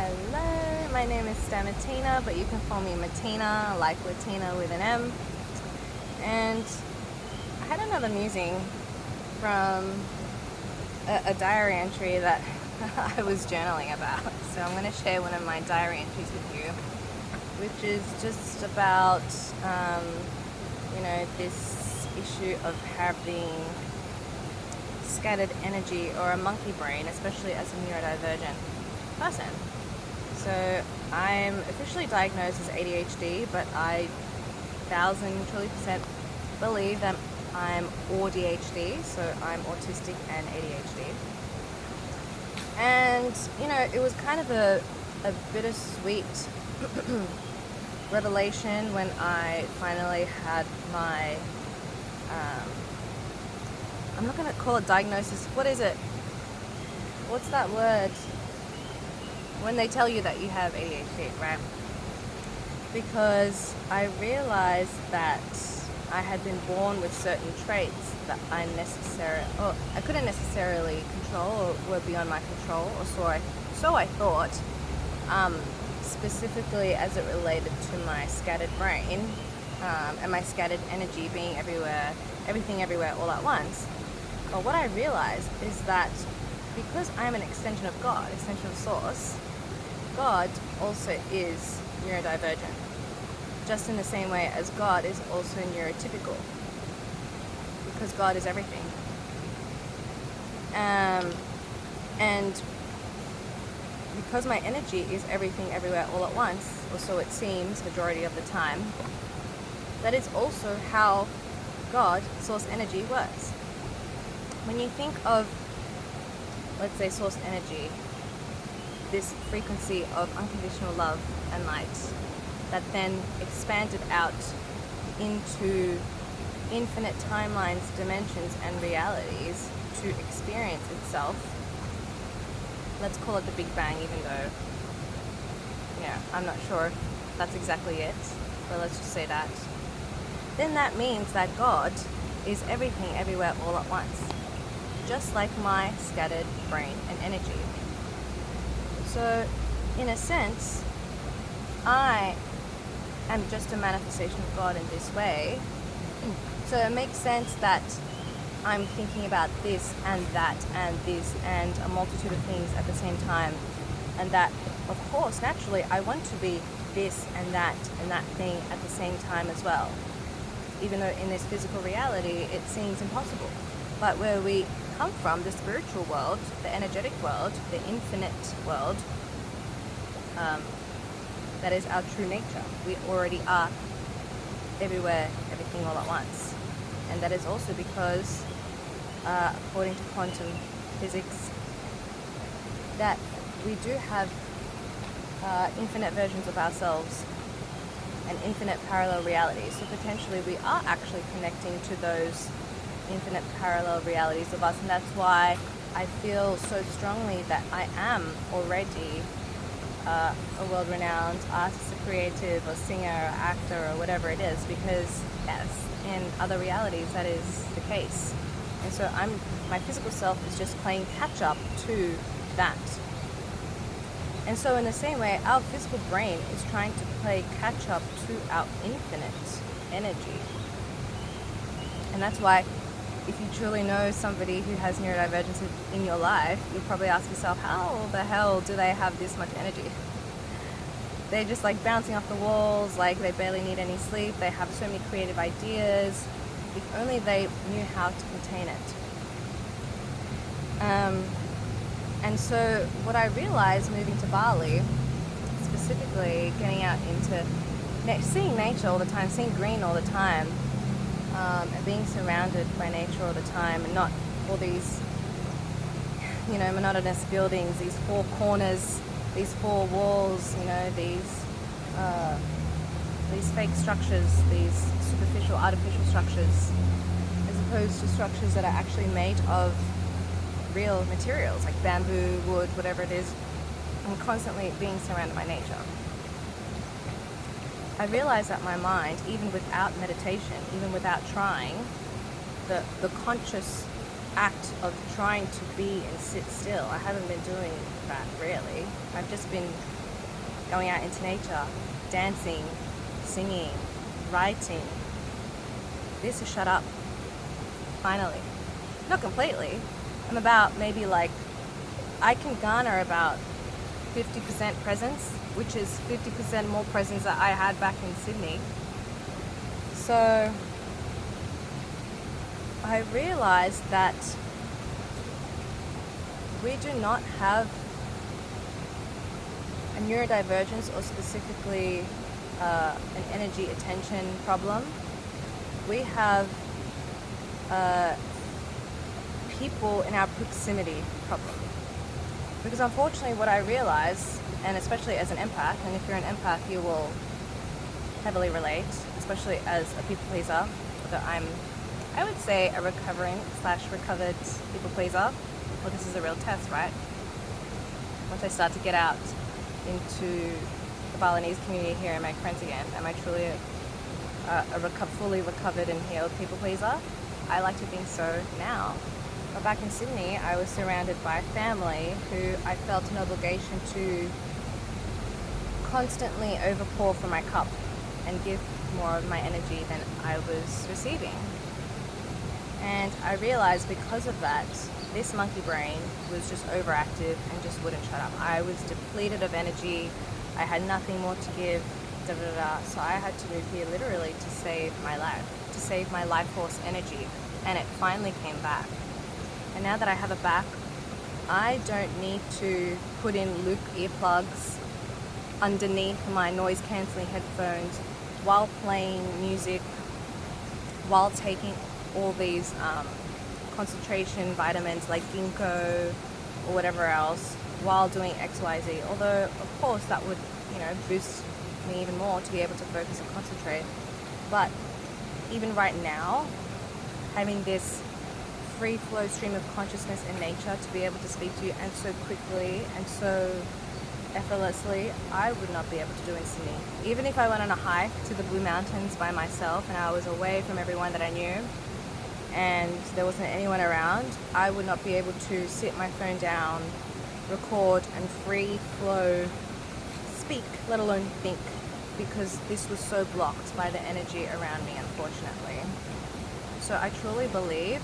Hello, my name is Stamatina, but you can call me Matina, like Latina with an M. And I had another musing from a diary entry that I was journaling about. So I'm going to share one of my diary entries with you, which is just about, this issue of having scattered energy or a monkey brain, especially as a neurodivergent person. So I'm officially diagnosed as ADHD, but I 1,000% believe that I'm ADHD, so I'm autistic and ADHD. And, it was kind of a bittersweet revelation when I finally had my, I'm not going to call it diagnosis. What is it? What's that word? When they tell you that you have ADHD, right? Because I realized that I had been born with certain traits that I couldn't necessarily control, or were beyond my control, or so I thought, specifically as it related to my scattered brain, and my scattered energy being everything everywhere all at once. But what I realized is that because I'm an extension of God, extension of Source, God also is neurodivergent, just in the same way as God is also neurotypical, because God is everything. And because my energy is everything everywhere all at once, or so it seems majority of the time, that is also how God, Source energy, works. When you think of, let's say, Source energy, this frequency of unconditional love and light that then expanded out into infinite timelines, dimensions, and realities to experience itself. Let's call it the Big Bang, even though, I'm not sure if that's exactly it, but let's just say that. Then that means that God is everything everywhere all at once, just like my scattered brain and energy. So, in a sense, I am just a manifestation of God in this way. So it makes sense that I'm thinking about this and that and this and a multitude of things at the same time. And that, of course, naturally, I want to be this and that thing at the same time as well. Even though in this physical reality, it seems impossible. But where we come from, the spiritual world, the energetic world, the infinite world, that is our true nature. We already are everywhere, everything all at once. And that is also because, according to quantum physics, that we do have infinite versions of ourselves and infinite parallel realities. So potentially we are actually connecting to those infinite parallel realities of us, and that's why I feel so strongly that I am already a world-renowned artist, a creative, or singer, or actor, or whatever it is, because yes, in other realities that is the case. And so my physical self is just playing catch-up to that. And so in the same way, our physical brain is trying to play catch-up to our infinite energy. And that's why, if you truly know somebody who has neurodivergence in your life, you'll probably ask yourself, how the hell do they have this much energy? They're just like bouncing off the walls, like they barely need any sleep, they have so many creative ideas. If only they knew how to contain it. And so what I realized moving to Bali, specifically getting out into seeing nature all the time, seeing green all the time, and being surrounded by nature all the time, and not all these, monotonous buildings, these four corners, these four walls, these fake structures, these superficial, artificial structures, as opposed to structures that are actually made of real materials, like bamboo, wood, whatever it is, and constantly being surrounded by nature. I realized that my mind, even without meditation, even without trying, the conscious act of trying to be and sit still. I haven't been doing that really. I've just been going out into nature, dancing, singing, writing. This is shut up. Finally. Not completely. I'm about maybe like, I can garner about 50% presence, which is 50% more presence that I had back in Sydney. So I realized that we do not have a neurodivergence, or specifically an energy attention problem. We have people in our proximity problem. Because unfortunately what I realize, and especially as an empath, and if you're an empath you will heavily relate, especially as a people pleaser, that I would say a recovered people pleaser. Well, this is a real test, right? Once I start to get out into the Balinese community here and make friends again, am I truly a fully recovered and healed people pleaser? I like to think so now. But back in Sydney, I was surrounded by family who I felt an obligation to constantly overpour from my cup and give more of my energy than I was receiving. And I realized because of that, this monkey brain was just overactive and just wouldn't shut up. I was depleted of energy. I had nothing more to give. So I had to move here literally to save my life, to save my life force energy. And it finally came back. And now that I have it back, I don't need to put in loop earplugs underneath my noise cancelling headphones while playing music, while taking all these concentration vitamins like ginkgo or whatever else, while doing XYZ. Although of course that would, boost me even more to be able to focus and concentrate. But even right now, having this free flow stream of consciousness in nature to be able to speak to you, and so quickly and so effortlessly, I would not be able to do in Sydney. Even if I went on a hike to the Blue Mountains by myself and I was away from everyone that I knew and there wasn't anyone around, I would not be able to sit my phone down, record and free flow speak, let alone think, because this was so blocked by the energy around me, unfortunately. So I truly believe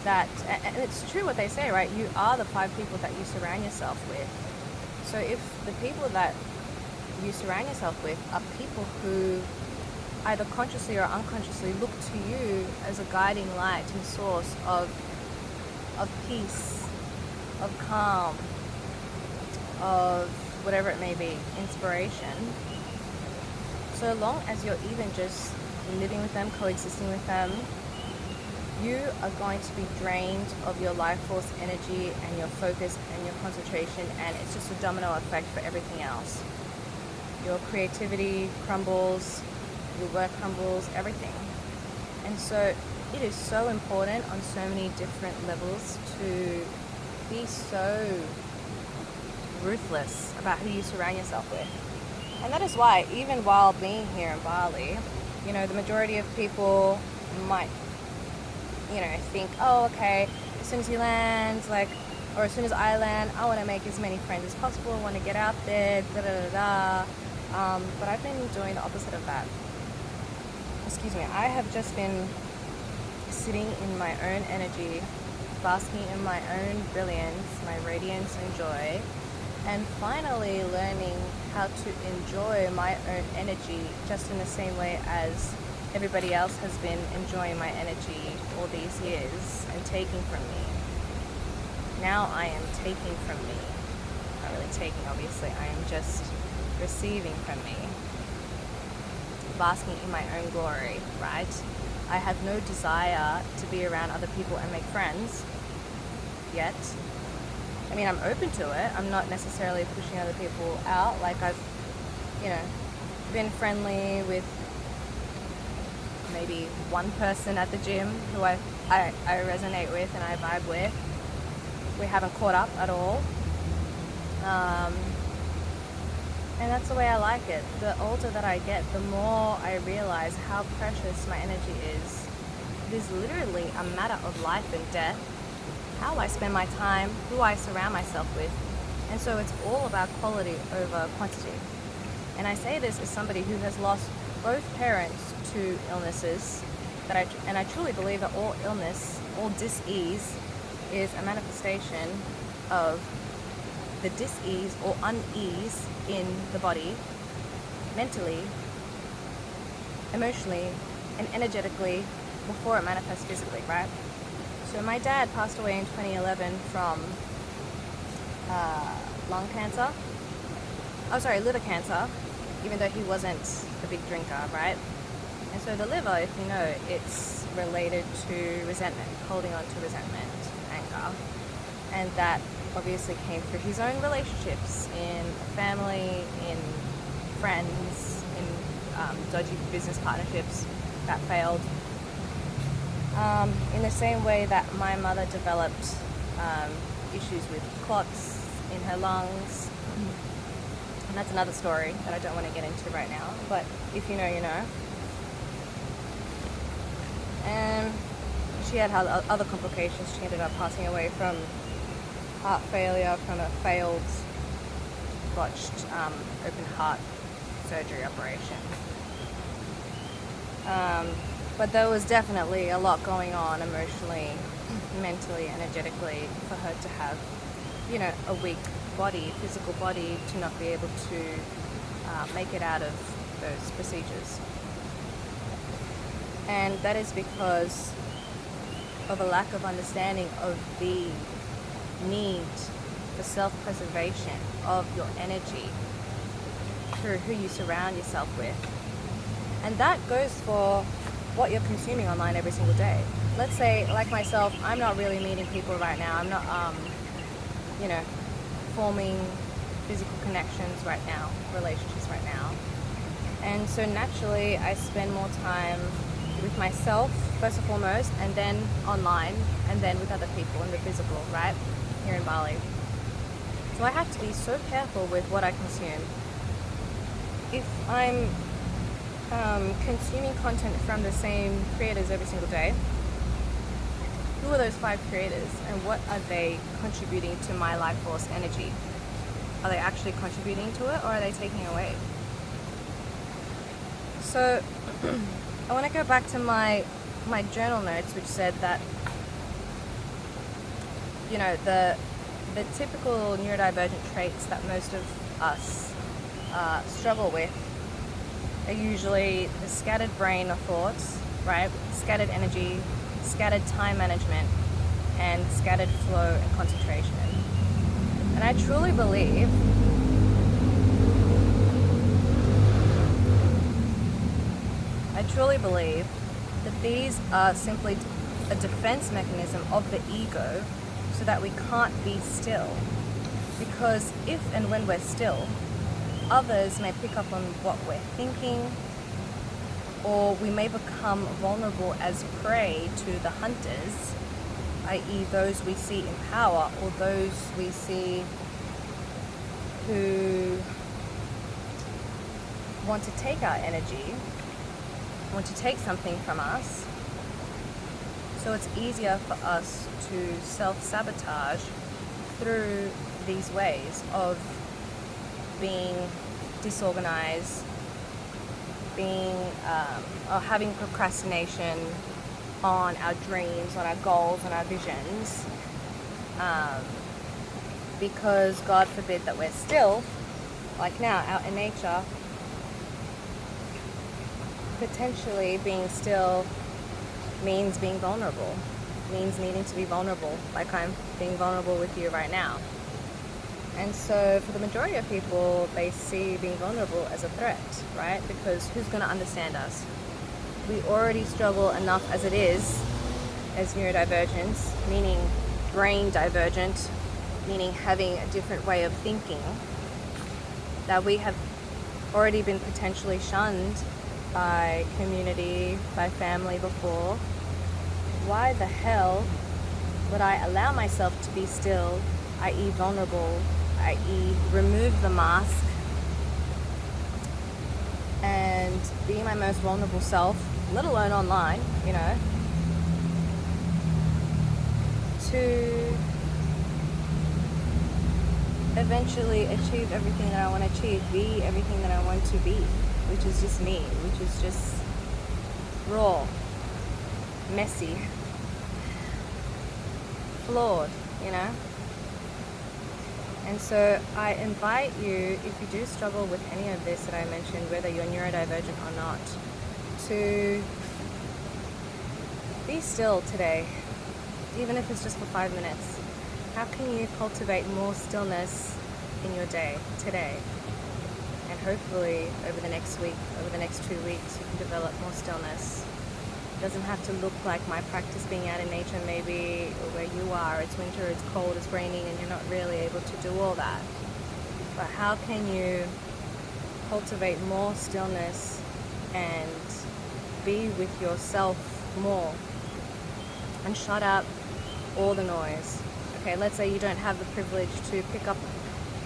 that, and it's true what they say, right? You are the 5 people that you surround yourself with. So if the people that you surround yourself with are people who either consciously or unconsciously look to you as a guiding light and source of peace, of calm, of whatever it may be, inspiration, so long as you're even just living with them, coexisting with them, you are going to be drained of your life force energy and your focus and your concentration, and it's just a domino effect for everything else. Your creativity crumbles, your work crumbles, everything. And so it is so important on so many different levels to be so ruthless about who you surround yourself with. And that is why, even while being here in Bali, the majority of people might think, oh, okay, as soon as he lands, or as soon as I land, I want to make as many friends as possible, I want to get out there, but I've been doing the opposite of that. I have just been sitting in my own energy, basking in my own brilliance, my radiance and joy, and finally learning how to enjoy my own energy just in the same way as everybody else has been enjoying my energy all these years and taking from me. Now I am taking from me. Not really taking, obviously. I am just receiving from me. Basking in my own glory, right? I have no desire to be around other people and make friends yet. I mean, I'm open to it. I'm not necessarily pushing other people out. I've, been friendly with maybe one person at the gym who I resonate with and I vibe with. We haven't caught up at all. And that's the way I like it. The older that I get, the more I realize how precious my energy is. It is literally a matter of life and death how I spend my time, who I surround myself with. And so it's all about quality over quantity. And I say this as somebody who has lost both parents to illnesses, and I truly believe that all illness, all dis-ease, is a manifestation of the dis-ease or unease in the body, mentally, emotionally, and energetically before it manifests physically, right? So my dad passed away in 2011 from liver cancer, even though he wasn't a big drinker, right? And so the liver, if you know, it's related to resentment, holding on to resentment, anger. And that obviously came through his own relationships in family, in friends, in dodgy business partnerships that failed. In the same way that my mother developed issues with clots in her lungs. And that's another story that I don't want to get into right now, but if you know, you know. And she had other complications. She ended up passing away from heart failure from a failed, botched open heart surgery operation. But there was definitely a lot going on emotionally, mentally, energetically for her to have, you know, a weak body, physical body, to not be able to make it out of those procedures. And that is because of a lack of understanding of the need for self-preservation of your energy through who you surround yourself with. And that goes for what you're consuming online every single day. Let's say, like myself, I'm not really meeting people right now. I'm not, forming physical connections right now, relationships right now. And so naturally, I spend more time with myself, first and foremost, and then online, and then with other people in the physical, right? Here in Bali. So I have to be so careful with what I consume. If I'm consuming content from the same creators every single day, who are those 5 creators and what are they contributing to my life force energy? Are they actually contributing to it, or are they taking away? So I want to go back to my journal notes, which said that, you know, the typical neurodivergent traits that most of us struggle with are usually the scattered brain of thoughts, right? Scattered energy, scattered time management, and scattered flow and concentration. And I truly believe that these are simply a defense mechanism of the ego so that we can't be still. Because if and when we're still, others may pick up on what we're thinking, or we may become vulnerable as prey to the hunters, i.e. those we see in power, or those we see who want to take our energy, want to take something from us. So it's easier for us to self-sabotage through these ways of being disorganized, or having procrastination on our dreams, on our goals, on our visions, because God forbid that we're still, like now, out in nature. Potentially being still means being vulnerable, means needing to be vulnerable, like I'm being vulnerable with you right now. And so for the majority of people, they see being vulnerable as a threat, right? Because who's going to understand us? We already struggle enough as it is, as neurodivergence, meaning brain divergent, meaning having a different way of thinking, that we have already been potentially shunned by community, by family before. Why the hell would I allow myself to be still, i.e. vulnerable, i.e. remove the mask and be my most vulnerable self, let alone online, you know, to eventually achieve everything that I want to achieve, be everything that I want to be, which is just me, which is just raw, messy, flawed, you know? And so I invite you, if you do struggle with any of this that I mentioned, whether you're neurodivergent or not, to be still today, even if it's just for 5 minutes. How can you cultivate more stillness in your day today? And hopefully over the next week, over the next 2 weeks, you can develop more stillness. It doesn't have to look like my practice being out in nature, maybe, or where you are. It's winter, it's cold, it's raining, and you're not really able to do all that. But how can you cultivate more stillness and be with yourself more and shut up all the noise? Okay, let's say you don't have the privilege to pick up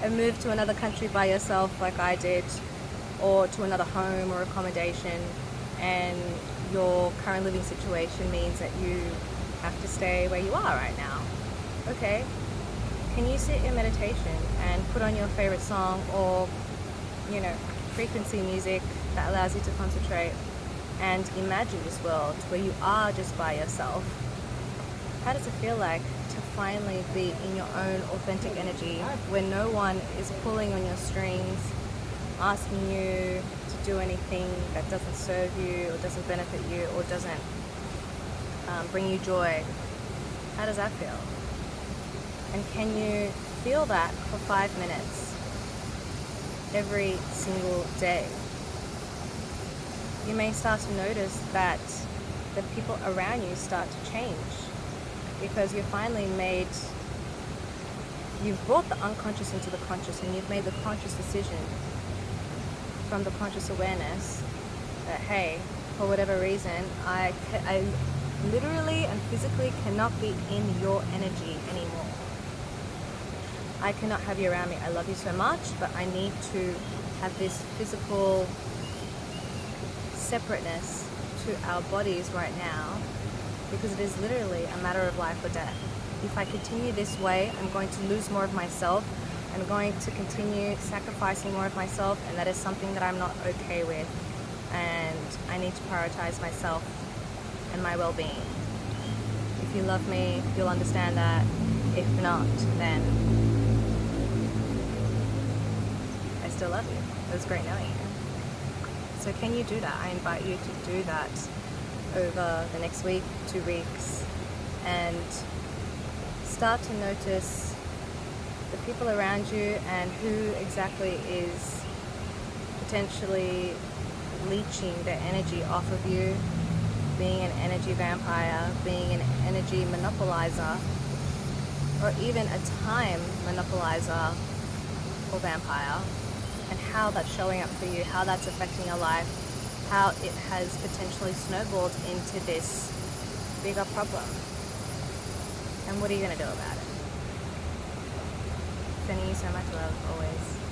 and move to another country by yourself like I did, or to another home or accommodation, and your current living situation means that you have to stay where you are right now. Okay, can you sit in meditation and put on your favorite song, or, you know, frequency music that allows you to concentrate and imagine this world where you are just by yourself? How does it feel like to finally be in your own authentic energy, where no one is pulling on your strings, asking you to do anything that doesn't serve you or doesn't benefit you or doesn't bring you joy? How does that feel? And can you feel that for 5 minutes every single day? You may start to notice that the people around you start to change, because you've brought the unconscious into the conscious, and you've made the conscious decision from the conscious awareness that, hey, for whatever reason, I literally and physically cannot be in your energy anymore. I cannot have you around me. I love you so much, but I need to have this physical separateness to our bodies right now, because it is literally a matter of life or death. If I continue this way, I'm going to lose more of myself. I'm going to continue sacrificing more of myself, and that is something that I'm not okay with. And I need to prioritize myself and my well-being. If you love me, you'll understand that. If not, then I still love you. It was great knowing you. So can you do that? I invite you to do that over the next week, 2 weeks, and start to notice the people around you and who exactly is potentially leeching their energy off of you, being an energy vampire, being an energy monopolizer, or even a time monopolizer or vampire, and how that's showing up for you, how that's affecting your life, how it has potentially snowballed into this bigger problem. And what are you going to do about it? Sending you so much love, always.